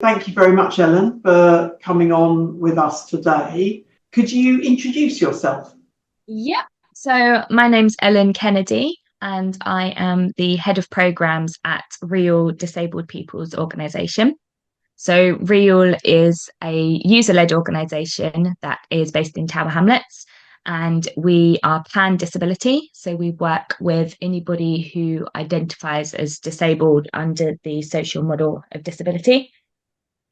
Thank you very much, Ellen, for coming on with us today. Could you introduce yourself? Yeah. So my name's Ellen Kennedy, and I am the head of programs at Real Disabled People's Organisation. So Real is a user-led organisation that is based in Tower Hamlets, and we are pan disability. So we work with anybody who identifies as disabled under the social model of disability.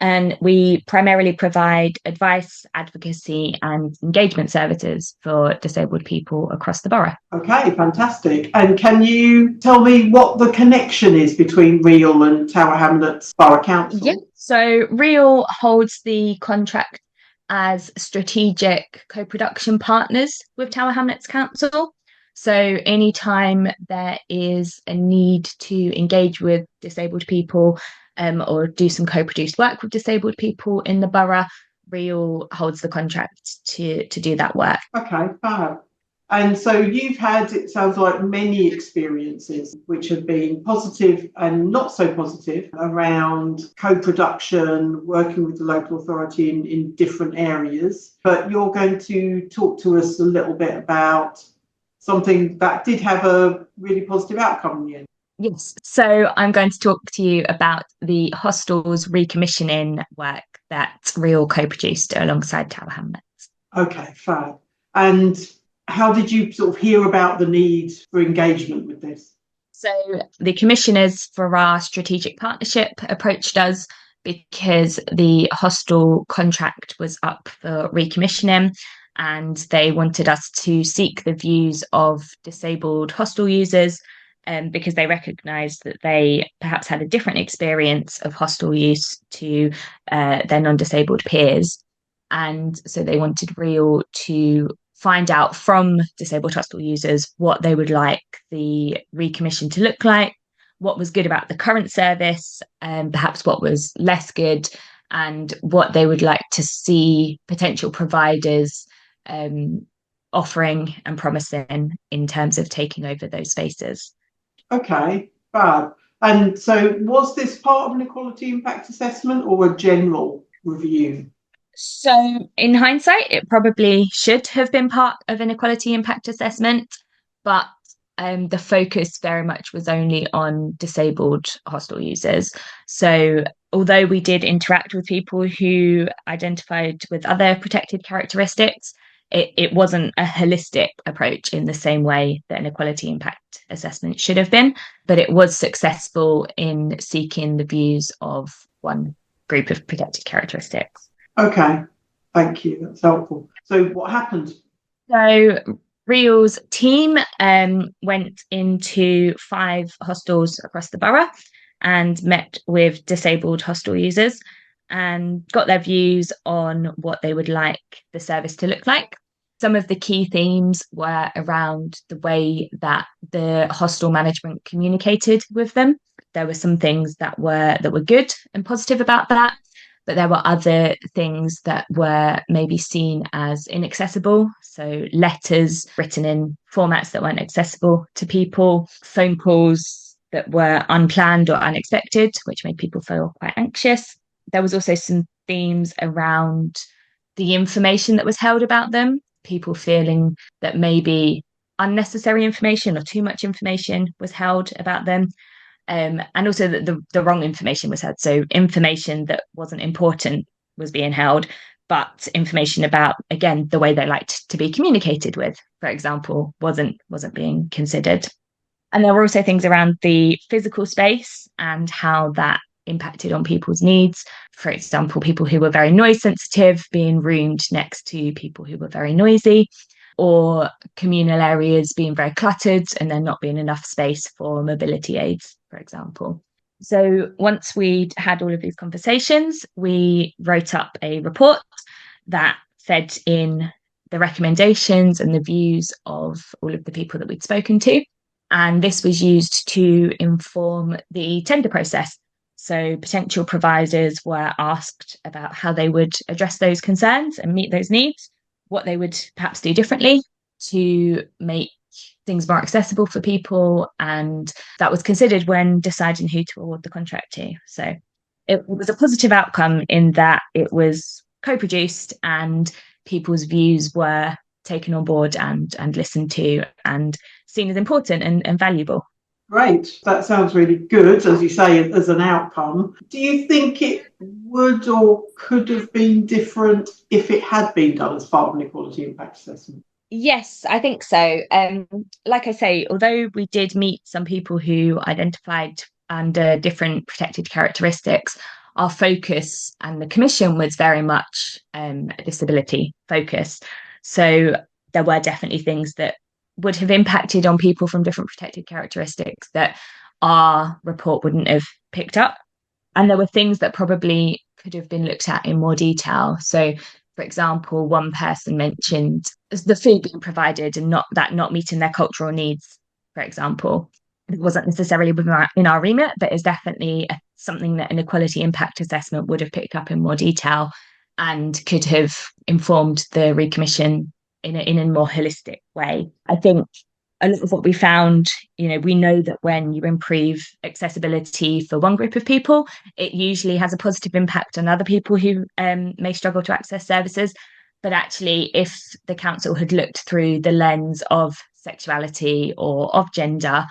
And we primarily provide advice, advocacy, and engagement services for disabled people across the borough. Okay, fantastic. And can you tell me what the connection is between Real and Tower Hamlets Borough Council? Yeah. So Real holds the contract as strategic co-production partners with Tower Hamlets Council. So anytime there is a need to engage with disabled people, or do some co-produced work with disabled people in the borough, Real holds the contract to do that work. Okay, fab. And so you've had, it sounds like, many experiences which have been positive and not so positive around co-production, working with the local authority in different areas. But you're going to talk to us a little bit about something that did have a really positive outcome in the end. Yes. So I'm going to talk to you about the hostels recommissioning work that Real co-produced alongside Tower Hamlets. Okay, fab. And how did you sort of hear about the need for engagement with this? So the commissioners for our strategic partnership approached us because the hostel contract was up for recommissioning, and they wanted us to seek the views of disabled hostel users, because they recognised that they perhaps had a different experience of hostel use to their non-disabled peers. And so they wanted Real to find out from disabled hostel users what they would like the recommission to look like, what was good about the current service, and perhaps what was less good, and what they would like to see potential providers offering and promising in terms of taking over those spaces. Okay, fab. And so was this part of an equality impact assessment or a general review? So, in hindsight, it probably should have been part of an equality impact assessment, but the focus very much was only on disabled hostel users. So, although we did interact with people who identified with other protected characteristics, it wasn't a holistic approach in the same way that an equality impact assessment should have been, but it was successful in seeking the views of one group of protected characteristics. Okay, thank you. That's helpful. So what happened? So Real's team went into 5 hostels across the borough and met with disabled hostel users and got their views on what they would like the service to look like. Some of the key themes were around the way that the hostel management communicated with them. There were some things that were good and positive about that, but there were other things that were maybe seen as inaccessible. So letters written in formats that weren't accessible to people, phone calls that were unplanned or unexpected, which made people feel quite anxious. There was also some themes around the information that was held about them, people feeling that maybe unnecessary information or too much information was held about them. And also that the wrong information was held. So information that wasn't important was being held, but information about, again, the way they liked to be communicated with, for example, wasn't being considered. And there were also things around the physical space and how that impacted on people's needs. For example, people who were very noise sensitive being roomed next to people who were very noisy, or communal areas being very cluttered and there not being enough space for mobility aids, for example. So once we'd had all of these conversations, we wrote up a report that fed in the recommendations and the views of all of the people that we'd spoken to. And this was used to inform the tender process. So potential providers were asked about how they would address those concerns and meet those needs, what they would perhaps do differently to make things more accessible for people. And that was considered when deciding who to award the contract to. So it was a positive outcome in that it was co-produced and people's views were taken on board and listened to and seen as important and valuable. Great. That sounds really good, as you say, as an outcome. Do you think it would or could have been different if it had been done as part of an equality impact assessment? Yes, I think so. Like I say, although we did meet some people who identified under different protected characteristics, our focus and the commission was very much a disability focus. So there were definitely things that would have impacted on people from different protected characteristics that our report wouldn't have picked up. And there were things that probably could have been looked at in more detail. So, for example, one person mentioned the food being provided and not meeting their cultural needs, for example. It wasn't necessarily in our remit, but is definitely something that an equality impact assessment would have picked up in more detail and could have informed the recommission in a more holistic way. I think a lot of what we found, we know that when you improve accessibility for one group of people, it usually has a positive impact on other people who may struggle to access services. But actually, if the council had looked through the lens of sexuality or of gender,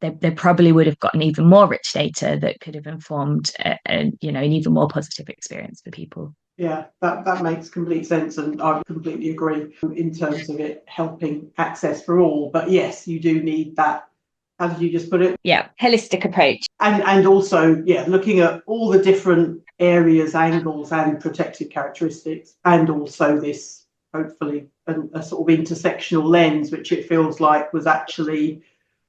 they probably would have gotten even more rich data that could have informed an even more positive experience for people. Yeah, that makes complete sense, and I completely agree in terms of it helping access for all. But yes, you do need that. How did you just put it? Yeah, holistic approach. And also, yeah, looking at all the different areas, angles, and protected characteristics, and also this hopefully a sort of intersectional lens, which it feels like was actually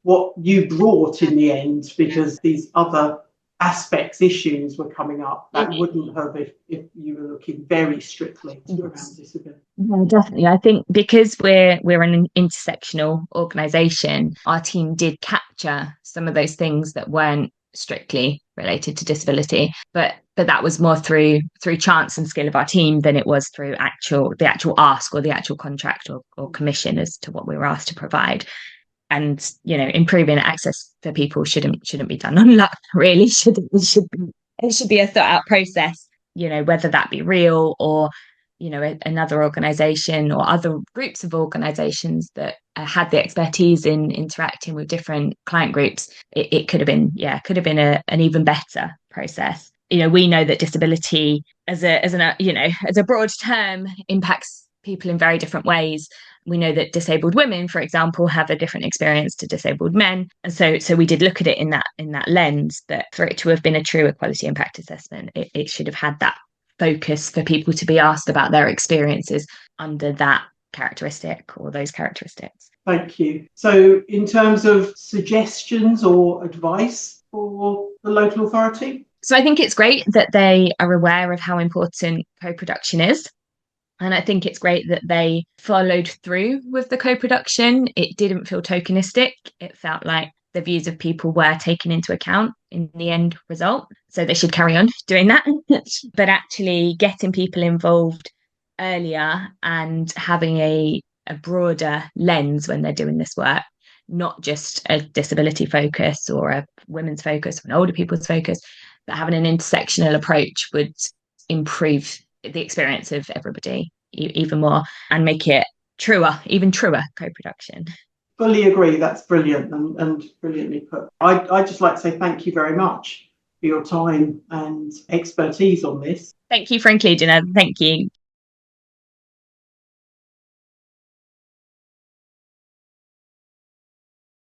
what you brought in the end, because these other aspects, issues were coming up that wouldn't have if you were looking very strictly around disability. Yeah, definitely. I think because we're an intersectional organisation, our team did capture some of those things that weren't strictly related to disability, but that was more through chance and skill of our team than it was through the actual ask or the actual contract or commission as to what we were asked to provide. And improving access for people shouldn't be done on luck, really. It should be a thought out process, whether that be Real or another organisation or other groups of organisations that had the expertise in interacting with different client groups. It could have been an even better process. We know that disability as a broad term impacts people in very different ways. We know that disabled women, for example, have a different experience to disabled men. And so we did look at it in that lens, that for it to have been a true equality impact assessment, it should have had that focus for people to be asked about their experiences under that characteristic or those characteristics. Thank you. So in terms of suggestions or advice for the local authority? So I think it's great that they are aware of how important co-production is. And I think it's great that they followed through with the co-production. It didn't feel tokenistic. It felt like the views of people were taken into account in the end result. So they should carry on doing that. But actually getting people involved earlier and having a broader lens when they're doing this work, not just a disability focus or a women's focus or an older people's focus, but having an intersectional approach would improve the experience of everybody even more and make it even truer co-production. Fully agree. That's brilliant and brilliantly put. I'd just like to say thank you very much for your time and expertise on this. Thank you for including us. Thank you.